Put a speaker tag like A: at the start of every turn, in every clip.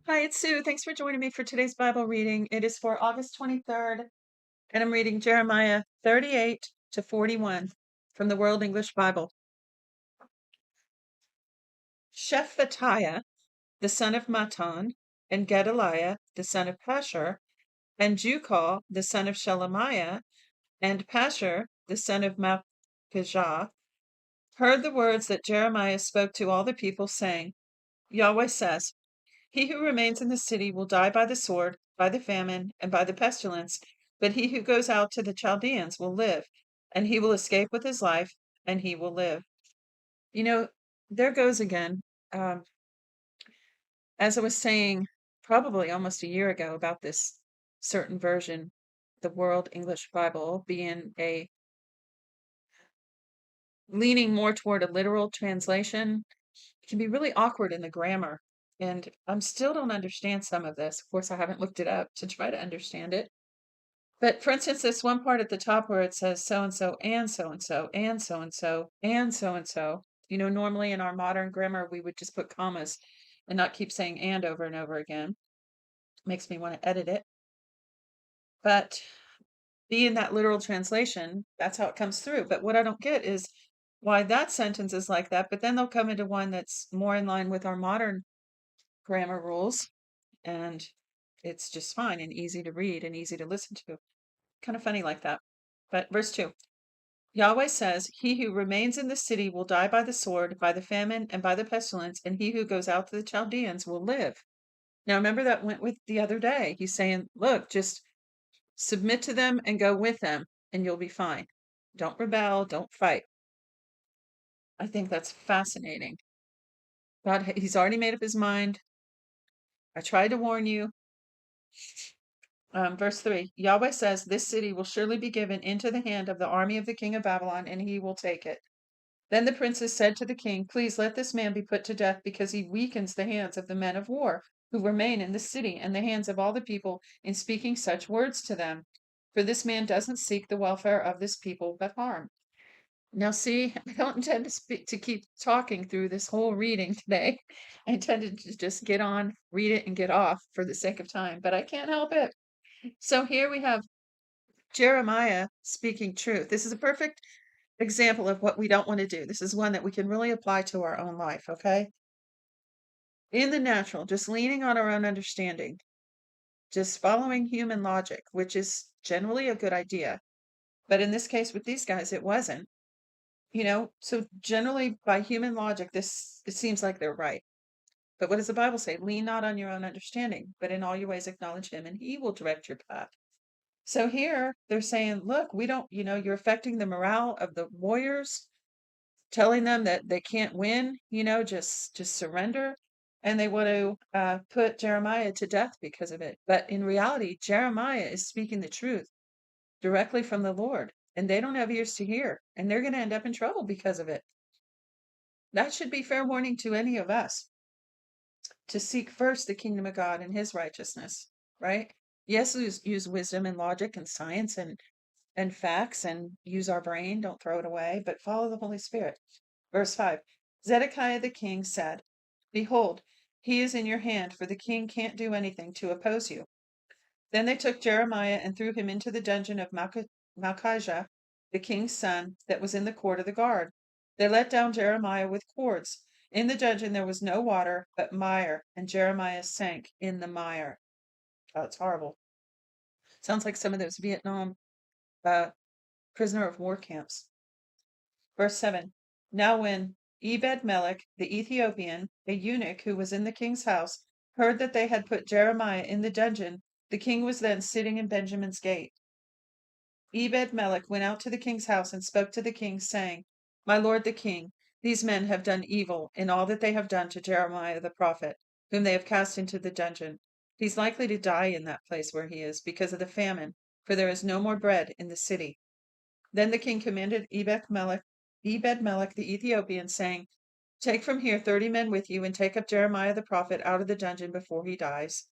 A: Hi, it's Sue. Thanks for joining me for today's Bible reading. It is for August 23rd, and I'm reading Jeremiah 38 to 41 from the World English Bible. Shephatiah, the son of Matan, and Gedaliah, the son of Pashur, and Jukal, the son of Shelemiah, and Pashur, the son of Malchijah, heard the words that Jeremiah spoke to all the people, saying, Yahweh says, He who remains in the city will die by the sword, by the famine, and by the pestilence, but he who goes out to the Chaldeans will live, and he will escape with his life, and he will live. You know, there goes again. Um, as I was saying probably almost a year ago about this certain version, the World English Bible being leaning more toward a literal translation, it can be really awkward in the grammar. And I still don't understand some of this. Of course, I haven't looked it up to try to understand it. But for instance, this one part at the top where it says so and so and so and so and so and so and so and so. Normally in our modern grammar, we would just put commas and not keep saying and over and over again. Makes me want to edit it. But being that literal translation, that's how it comes through. But what I don't get is why that sentence is like that, but then they'll come into one that's more in line with our modern grammar rules, and it's just fine and easy to read and easy to listen to. Kind of funny like that. But verse 2 Yahweh says, He who remains in the city will die by the sword, by the famine, and by the pestilence, and he who goes out to the Chaldeans will live. Now, remember that went with the other day. He's saying, Look, just submit to them and go with them, and you'll be fine. Don't rebel, don't fight. I think that's fascinating. God, He's already made up His mind. I tried to warn you. Verse 3 Yahweh says, This city will surely be given into the hand of the army of the king of Babylon, and he will take it. Then the princes said to the king, Please let this man be put to death, because he weakens the hands of the men of war who remain in the city, and the hands of all the people in speaking such words to them. For this man doesn't seek the welfare of this people, but harm. Now, see, I don't intend to keep talking through this whole reading today. I intended to just get on, read it, and get off for the sake of time, but I can't help it. So here we have Jeremiah speaking truth. This is a perfect example of what we don't want to do. This is one that we can really apply to our own life, okay? In the natural, just leaning on our own understanding, just following human logic, which is generally a good idea. But in this case with these guys, it wasn't. So generally by human logic, it seems like they're right. But what does the Bible say? Lean not on your own understanding, but in all your ways acknowledge him, and he will direct your path. So here they're saying, look, we don't, you're affecting the morale of the warriors, telling them that they can't win, just surrender. And they want to put Jeremiah to death because of it. But in reality, Jeremiah is speaking the truth directly from the Lord, and they don't have ears to hear, and they're going to end up in trouble because of it. That should be fair warning to any of us to seek first the kingdom of God and his righteousness, right? Yes, use wisdom and logic and science and facts and use our brain, don't throw it away, but follow the Holy Spirit. Verse 5 Zedekiah the king said, Behold, he is in your hand, for the king can't do anything to oppose you. Then they took Jeremiah and threw him into the dungeon of Malchijah, the king's son, that was in the court of the guard. They let down Jeremiah with cords. In the dungeon there was no water, but mire, and Jeremiah sank in the mire. Oh, it's horrible. Sounds like some of those Vietnam prisoner of war camps. Verse 7 Now when Ebed-Melech the Ethiopian, a eunuch who was in the king's house, heard that they had put Jeremiah in the dungeon, the king was then sitting in Benjamin's gate. Ebed-Melech went out to the king's house and spoke to the king, saying, My lord the king, these men have done evil in all that they have done to Jeremiah the prophet, whom they have cast into the dungeon. He's likely to die in that place where he is because of the famine, for there is no more bread in the city. Then the king commanded Ebed-Melech the Ethiopian, saying, Take from here 30 men with you, and take up Jeremiah the prophet out of the dungeon before he dies.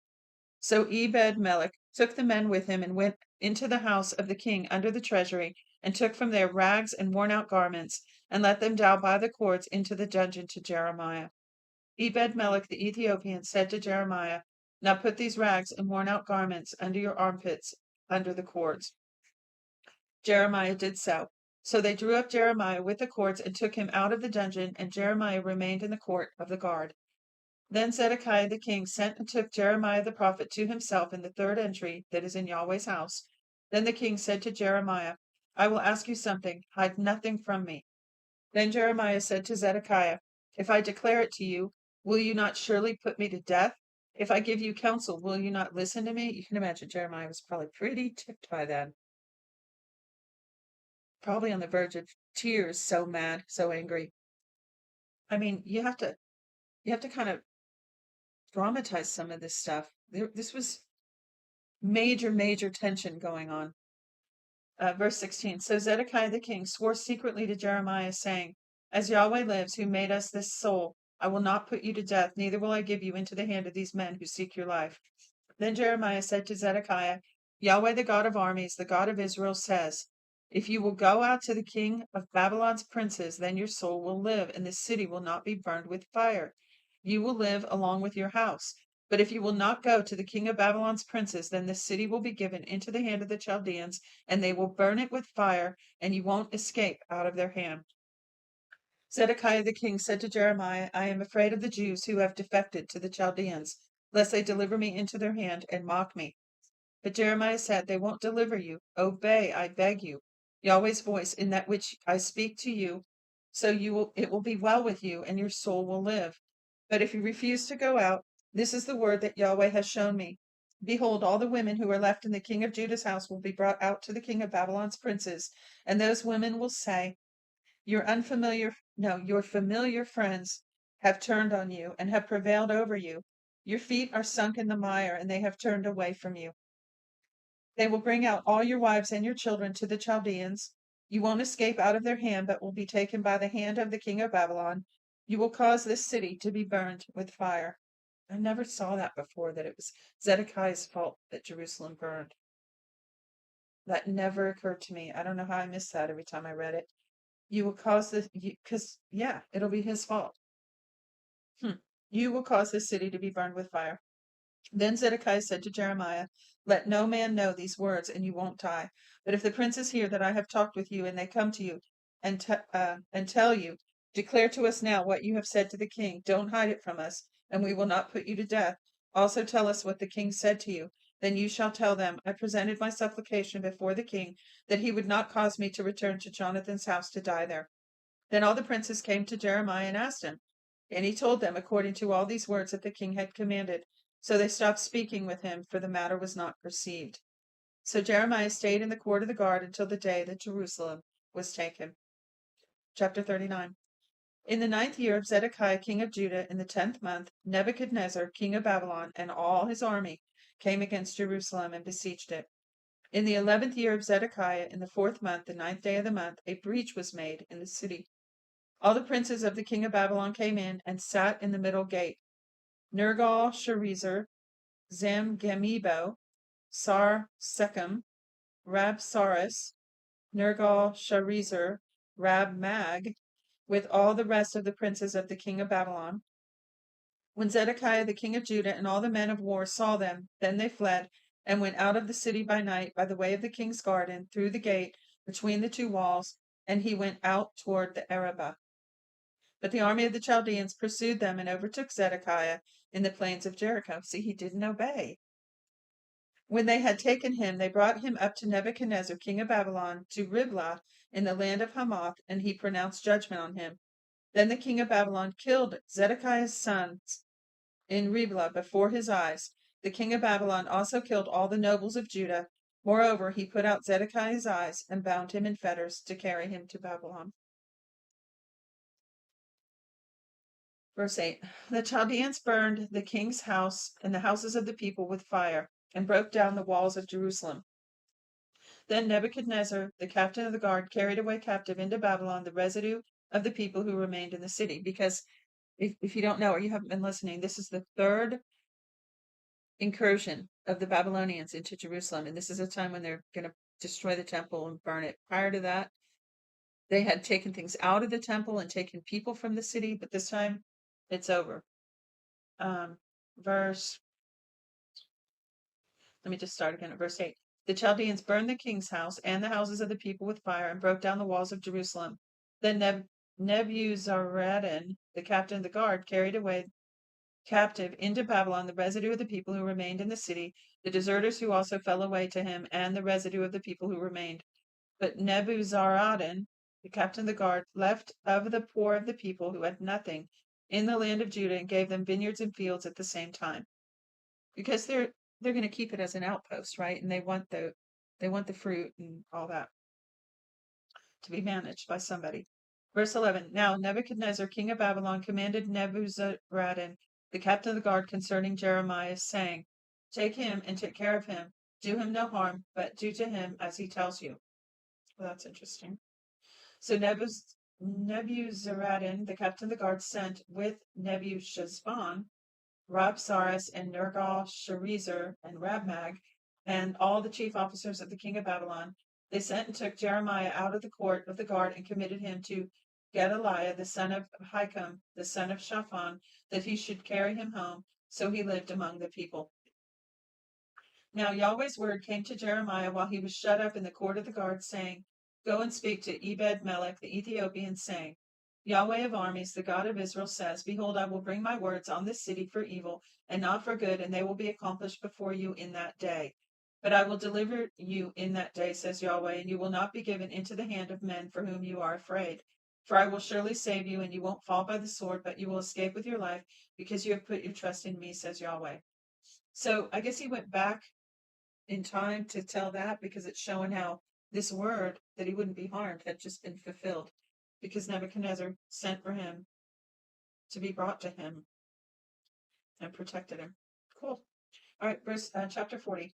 A: So Ebed-Melech took the men with him and went into the house of the king under the treasury, and took from there rags and worn-out garments, and let them down by the cords into the dungeon to Jeremiah. Ebed-Melech the Ethiopian said to Jeremiah, Now put these rags and worn out garments under your armpits, under the cords. Jeremiah did so. So they drew up Jeremiah with the cords and took him out of the dungeon, and Jeremiah remained in the court of the guard. Then Zedekiah the king sent and took Jeremiah the prophet to himself in the third entry that is in Yahweh's house. Then the king said to Jeremiah, I will ask you something, hide nothing from me. Then Jeremiah said to Zedekiah, if I declare it to you, will you not surely put me to death? If I give you counsel, will you not listen to me? You can imagine Jeremiah was probably pretty ticked by then, probably on the verge of tears, so mad, so angry. I mean, you have to kind of dramatize some of this stuff. This was major tension going on. Verse 16. So Zedekiah the king swore secretly to Jeremiah, saying, as Yahweh lives, who made us this soul, I will not put you to death, neither will I give you into the hand of these men who seek your life. Then Jeremiah said to Zedekiah, Yahweh, the God of armies, the God of Israel, says, if you will go out to the king of Babylon's princes, then your soul will live, and this city will not be burned with fire. You will live along with your house. But if you will not go to the king of Babylon's princes, then this city will be given into the hand of the Chaldeans, and they will burn it with fire, and you won't escape out of their hand. Zedekiah the king said to Jeremiah, I am afraid of the Jews who have defected to the Chaldeans, lest they deliver me into their hand and mock me. But Jeremiah said, they won't deliver you. Obey, I beg you, Yahweh's voice in that which I speak to you, so it will be well with you, and your soul will live. But if you refuse to go out, this is the word that Yahweh has shown me. Behold, all the women who are left in the king of Judah's house will be brought out to the king of Babylon's princes, and those women will say, your familiar friends have turned on you and have prevailed over you. Your feet are sunk in the mire, and they have turned away from you. They will bring out all your wives and your children to the Chaldeans. You won't escape out of their hand, but will be taken by the hand of the king of Babylon. You will cause this city to be burned with fire. I never saw that before, that it was Zedekiah's fault that Jerusalem burned. That never occurred to me. I don't know how I missed that every time I read it. You will cause this, because, yeah, it'll be his fault. You will cause this city to be burned with fire. Then Zedekiah said to Jeremiah, let no man know these words, and you won't die. But if the princes hear that I have talked with you, and they come to you and tell you, declare to us now what you have said to the king. Don't hide it from us, and we will not put you to death. Also tell us what the king said to you. Then you shall tell them, I presented my supplication before the king, that he would not cause me to return to Jonathan's house to die there. Then all the princes came to Jeremiah and asked him, and he told them according to all these words that the king had commanded. So they stopped speaking with him, for the matter was not perceived. So Jeremiah stayed in the court of the guard until the day that Jerusalem was taken. Chapter 39. In the 9th year of Zedekiah king of Judah, in the 10th month, Nebuchadnezzar king of Babylon and all his army came against Jerusalem and besieged it. In the 11th year of Zedekiah, in the 4th month, the 9th day of the month, a breach was made in the city. All the princes of the king of Babylon came in and sat in the middle gate. Nergal-Sharezer, Zamgemibo, Sar-Sechem, Rabsaris, Nergal-Sharezer, Rab-Mag, with all the rest of the princes of the king of Babylon. When Zedekiah the king of Judah and all the men of war saw them, then they fled and went out of the city by night by the way of the king's garden, through the gate, between the two walls, and he went out toward the Arabah. But the army of the Chaldeans pursued them and overtook Zedekiah in the plains of Jericho. See, he didn't obey. When they had taken him, they brought him up to Nebuchadnezzar, king of Babylon, to Riblah in the land of Hamath, and he pronounced judgment on him. Then the king of Babylon killed Zedekiah's sons in Riblah before his eyes. The king of Babylon also killed all the nobles of Judah. Moreover, he put out Zedekiah's eyes and bound him in fetters to carry him to Babylon. Verse 8. The Chaldeans burned the king's house and the houses of the people with fire, and broke down the walls of Jerusalem. Then Nebuchadnezzar, the captain of the guard, carried away captive into Babylon the residue of the people who remained in the city. Because if you don't know or you haven't been listening, this is the third incursion of the Babylonians into Jerusalem. And this is a time when they're going to destroy the temple and burn it. Prior to that, they had taken things out of the temple and taken people from the city, but this time it's over. Verse Let me just start again at verse 8. The Chaldeans burned the king's house and the houses of the people with fire and broke down the walls of Jerusalem. Then Nebuzaradan, the captain of the guard, carried away captive into Babylon the residue of the people who remained in the city, the deserters who also fell away to him, and the residue of the people who remained. But Nebuzaradan, the captain of the guard, left of the poor of the people who had nothing in the land of Judah and gave them vineyards and fields at the same time. Because they're going to keep it as an outpost, right? And they want the fruit and all that to be managed by somebody. Verse 11. Now Nebuchadnezzar, king of Babylon, commanded Nebuzaradan, the captain of the guard, concerning Jeremiah, saying, take him and take care of him. Do him no harm, but do to him as he tells you. Well, that's interesting. So Nebuzaradan, the captain of the guard, sent with Nebuchadnezzar, Rabsaris and Nergal-Sharezer and Rabmag, and all the chief officers of the king of Babylon. They sent and took Jeremiah out of the court of the guard and committed him to Gedaliah, the son of Ahikam, the son of Shaphan, that he should carry him home. So he lived among the people. Now Yahweh's word came to Jeremiah while he was shut up in the court of the guard, saying, go and speak to Ebed-melech the Ethiopian, saying, Yahweh of armies, the God of Israel, says, behold, I will bring my words on this city for evil and not for good, and they will be accomplished before you in that day. But I will deliver you in that day, says Yahweh, and you will not be given into the hand of men for whom you are afraid. For I will surely save you, and you won't fall by the sword, but you will escape with your life, because you have put your trust in me, says Yahweh. So I guess he went back in time to tell that, because it's showing how this word that he wouldn't be harmed had just been fulfilled, because Nebuchadnezzar sent for him to be brought to him and protected him. Cool. All right, chapter 40.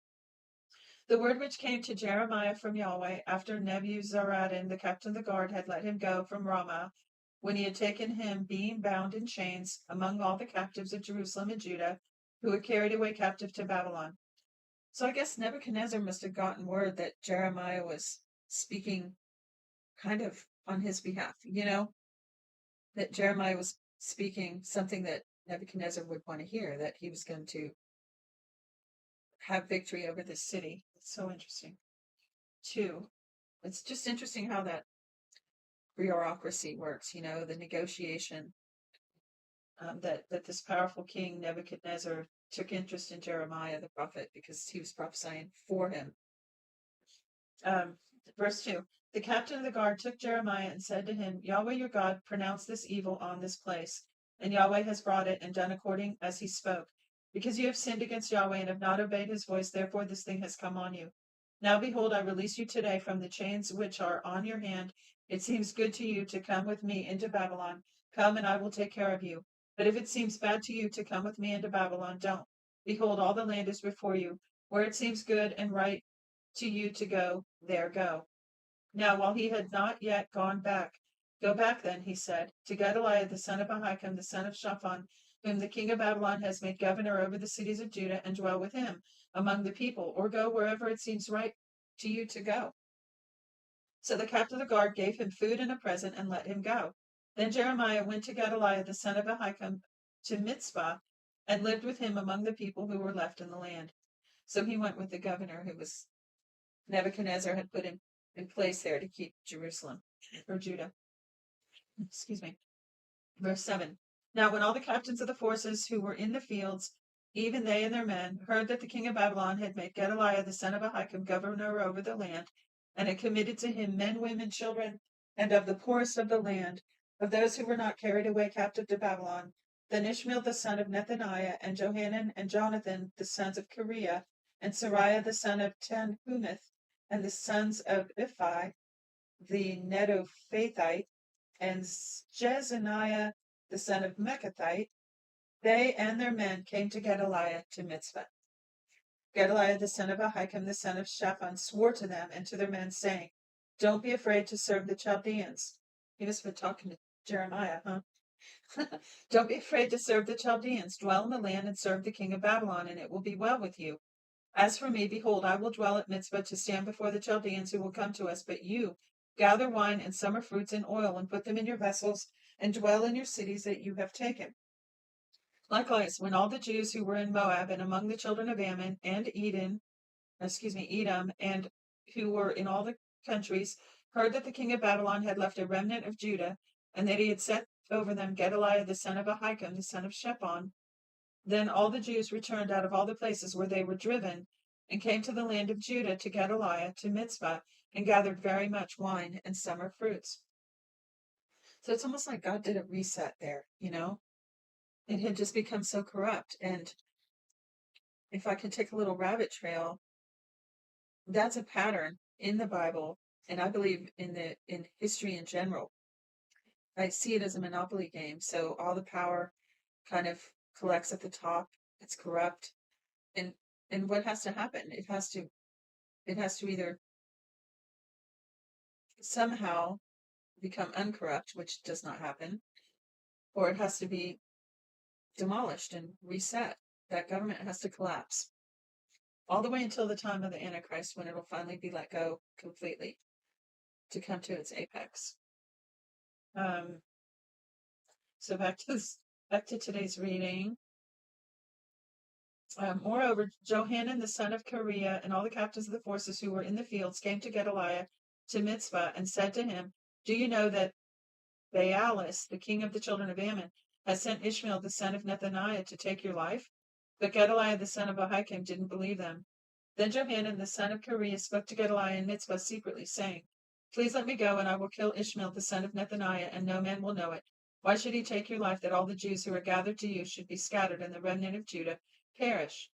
A: The word which came to Jeremiah from Yahweh after Nebuzaradan, the captain of the guard, had let him go from Ramah, when he had taken him being bound in chains among all the captives of Jerusalem and Judah, who had carried away captive to Babylon. So I guess Nebuchadnezzar must have gotten word that Jeremiah was speaking kind of on his behalf, that Jeremiah was speaking something that Nebuchadnezzar would want to hear, that he was going to have victory over this city. It's so interesting. 2, it's just interesting how that bureaucracy works, the negotiation, that this powerful king Nebuchadnezzar took interest in Jeremiah the prophet because he was prophesying for him. Verse 2. The captain of the guard took Jeremiah and said to him, Yahweh your God pronounced this evil on this place, and Yahweh has brought it and done according as he spoke. Because you have sinned against Yahweh and have not obeyed his voice, therefore this thing has come on you. Now behold, I release you today from the chains which are on your hand. It seems good to you to come with me into Babylon. Come, and I will take care of you. But if it seems bad to you to come with me into Babylon, don't. Behold, all the land is before you. Where it seems good and right to you to go, there go. Now, while he had not yet gone back, go back then, he said, to Gedaliah the son of Ahikam, the son of Shaphan, whom the king of Babylon has made governor over the cities of Judah, and dwell with him among the people, or go wherever it seems right to you to go. So the captain of the guard gave him food and a present, and let him go. Then Jeremiah went to Gedaliah the son of Ahikam to Mizpah, and lived with him among the people who were left in the land. So he went with the governor who was Nebuchadnezzar had put in place there to keep Jerusalem or Judah. Excuse me. Verse 7. Now when all the captains of the forces who were in the fields, even they and their men, heard that the king of Babylon had made Gedaliah the son of Ahikam governor over the land, and had committed to him men, women, children, and of the poorest of the land, of those who were not carried away captive to Babylon, then Ishmael the son of Nethaniah, and Johanan and Jonathan the sons of Kareah, and Sariah the son of Tanhumeth, and the sons of Iphi, the Netophathite, and Jezaniah, the son of Mechathite, they and their men came to Gedaliah to Mizpah. Gedaliah, the son of Ahikam, the son of Shaphan, swore to them and to their men, saying, don't be afraid to serve the Chaldeans. He must have been talking to Jeremiah, huh? Don't be afraid to serve the Chaldeans. Dwell in the land and serve the king of Babylon, and it will be well with you. As for me, behold, I will dwell at Mizpah to stand before the Chaldeans who will come to us. But you, gather wine and summer fruits and oil, and put them in your vessels, and dwell in your cities that you have taken. Likewise, when all the Jews who were in Moab and among the children of Ammon and Edom Edom, and who were in all the countries, heard that the king of Babylon had left a remnant of Judah, and that he had set over them Gedaliah the son of Ahikam, the son of Shaphan. Then all the Jews returned out of all the places where they were driven, and came to the land of Judah to Gedaliah, to Mizpah, and gathered very much wine and summer fruits. So it's almost like God did a reset there, you know? It had just become so corrupt. And if I could take a little rabbit trail, that's a pattern in the Bible, and I believe in history in general. I see it as a monopoly game. So all the power kind of collects at the top. It's corrupt. And what has to happen? It has to either somehow become uncorrupt, which does not happen, or it has to be demolished and reset. That government has to collapse all the way until the time of the Antichrist, when it'll finally be let go completely to come to its apex. So back to today's reading. Moreover, Johanan the son of Kareah and all the captains of the forces who were in the fields came to Gedaliah to Mizpah and said to him, "Do you know that Baalis, the king of the children of Ammon, has sent Ishmael the son of Nethaniah to take your life?" But Gedaliah the son of Ahikam didn't believe them. Then Johanan the son of Kareah spoke to Gedaliah in Mizpah secretly, saying, "Please let me go, and I will kill Ishmael the son of Nethaniah, and no man will know it. Why should he take your life, that all the Jews who are gathered to you should be scattered, and the remnant of Judah perish?"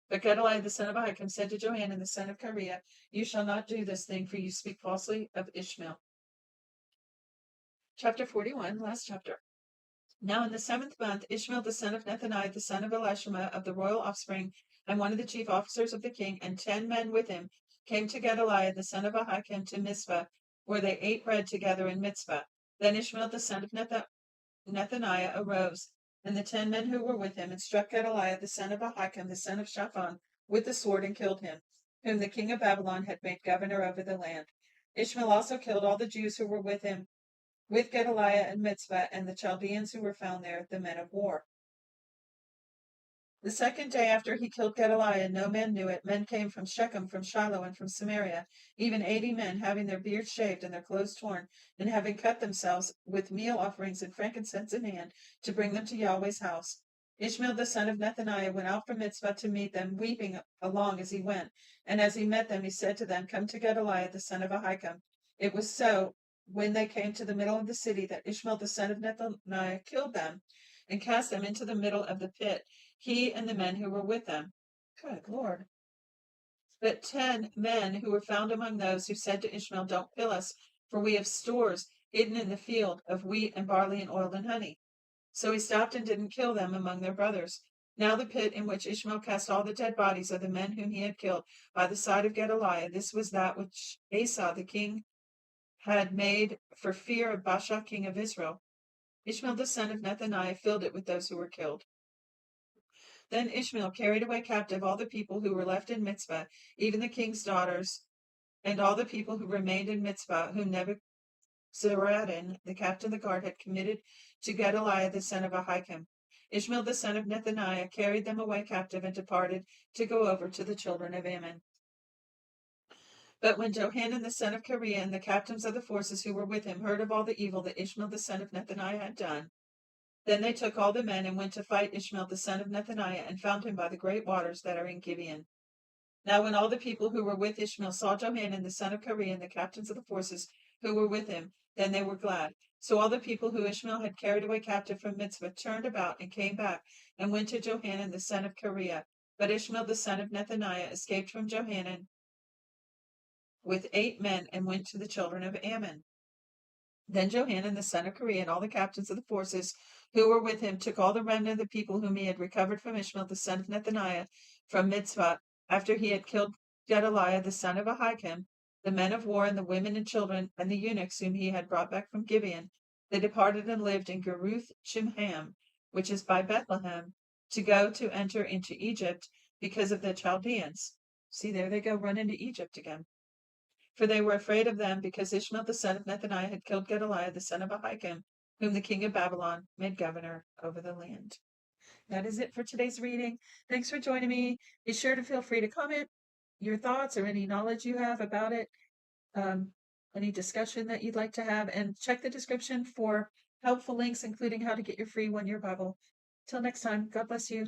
A: But Gedaliah the son of Ahikam said to Johanan the son of Kareah, "You shall not do this thing, for you speak falsely of Ishmael." Chapter 41, last chapter. Now in the 7th month, Ishmael the son of Nethaniah the son of Elishama of the royal offspring, and one of the chief officers of the king, and 10 men with him, came to Gedaliah the son of Ahikam to Mizpah, where they ate bread together in Mizpah. Then Ishmael the son of Nethaniah arose, and the 10 men who were with him, and struck Gedaliah the son of Ahikam the son of Shaphan with the sword, and killed him, whom the king of Babylon had made governor over the land. Ishmael also killed all the Jews who were with him, with Gedaliah and Mizpah, and the Chaldeans who were found there, the men of war. The 2nd day after he killed Gedaliah, no man knew it, men came from Shechem, from Shiloh, and from Samaria, even 80 men, having their beards shaved and their clothes torn, and having cut themselves with meal offerings and frankincense in hand, to bring them to Yahweh's house. Ishmael the son of Nethaniah went out from Mizpah to meet them, weeping along as he went. And as he met them, he said to them, "Come to Gedaliah the son of Ahikam." It was so, when they came to the middle of the city, that Ishmael the son of Nethaniah killed them, and cast them into the middle of the pit, he and the men who were with them. Good Lord. But 10 men who were found among those who said to Ishmael, "Don't kill us, for we have stores hidden in the field of wheat and barley and oil and honey." So he stopped and didn't kill them among their brothers. Now the pit in which Ishmael cast all the dead bodies of the men whom he had killed by the side of Gedaliah, this was that which Asa the king had made for fear of Baasha king of Israel. Ishmael the son of Nethaniah filled it with those who were killed. Then Ishmael carried away captive all the people who were left in Mizpah, even the king's daughters, and all the people who remained in Mizpah, whom Nebuzaradan, the captain of the guard, had committed to Gedaliah the son of Ahikam. Ishmael the son of Nethaniah carried them away captive and departed to go over to the children of Ammon. But when Johanan the son of Kareah and the captains of the forces who were with him heard of all the evil that Ishmael the son of Nethaniah had done, then they took all the men and went to fight Ishmael the son of Nethaniah, and found him by the great waters that are in Gibeon. Now when all the people who were with Ishmael saw Johanan the son of Kareah and the captains of the forces who were with him, then they were glad. So all the people who Ishmael had carried away captive from Mizpah turned about and came back, and went to Johanan the son of Kareah. But Ishmael the son of Nethaniah escaped from Johanan with 8 men, and went to the children of Ammon. Then Johanan the son of Kareah and all the captains of the forces who were with him took all the remnant of the people whom he had recovered from Ishmael the son of Nethaniah from Mizpah, after he had killed Gedaliah the son of Ahikam, the men of war, and the women and children, and the eunuchs whom he had brought back from Gibeon. They departed and lived in Geruth Shimham, which is by Bethlehem, to go to enter into Egypt because of the Chaldeans. See, there they go, run into Egypt again. For they were afraid of them, because Ishmael the son of Nethaniah had killed Gedaliah the son of Ahikam, whom the king of Babylon made governor over the land. That is it for today's reading. Thanks for joining me. Be sure to feel free to comment, your thoughts or any knowledge you have about it, um, any discussion that you'd like to have, and check the description for helpful links, including how to get your free 1-year Bible. Till next time, God bless you.